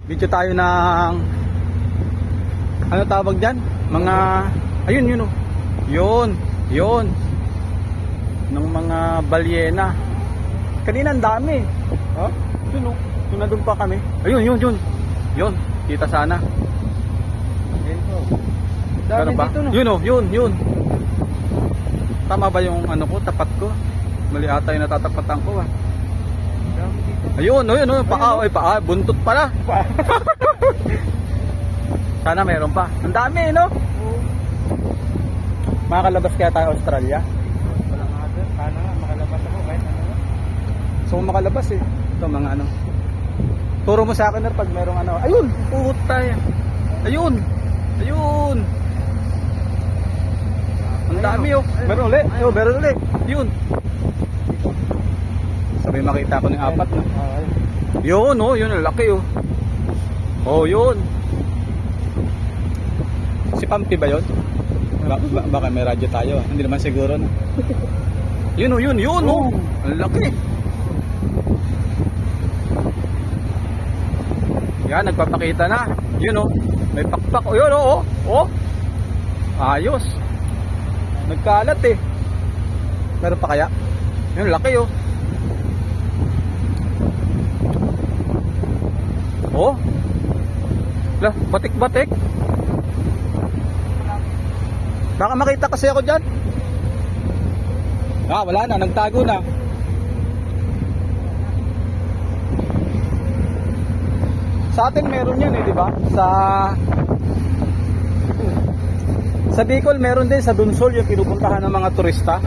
Video tayo ng ano tawag diyan? Mga ayun yun oh. Yun. Ng mga balyena. Kanina ang dami. Oh, yun oh. Yun na doon pa kami. Ayun. Yun, kita sana. Dami Ba? dito no. Yun oh, yun. Tama ba yung ano ko, tapat ko? Mali ata yung natatapatan ko ah. Dami dito. Ayun, paa, buntot pala. Sana meron pa. Ang dami, no? Oo. Makakalabas kaya tayo Australia? Wala nga doon. Paano nga makalabas ako kahit ano. So makalabas eh. Ito mga ano. Turo mo sa akin na pag merong ano. Ayun, putay. Ayun. Ang dami oh. Meron ulit. Meron ulit. Yun. Sabi makita ko ng apat no. Yun oh, yun ang laki oh. Oh, yun. Si Pampi ba yun? Baka may radyo tayo. Hindi naman siguro na. Yun oh. Ang laki. Yan, nagpapakita na. Yun oh. May pakpak. Oh, yun oh. Oh. Ayos. Nagkalat eh. Meron pa kaya? Yun, laki oh. Oh. Lah, batik-batik. Baka makita kasi ako dyan. Ah, wala na, nagtago na. Sa atin meron yan eh, di ba? Sa Bicol meron din, sa Dunsol yung pinupuntahan ng mga turista.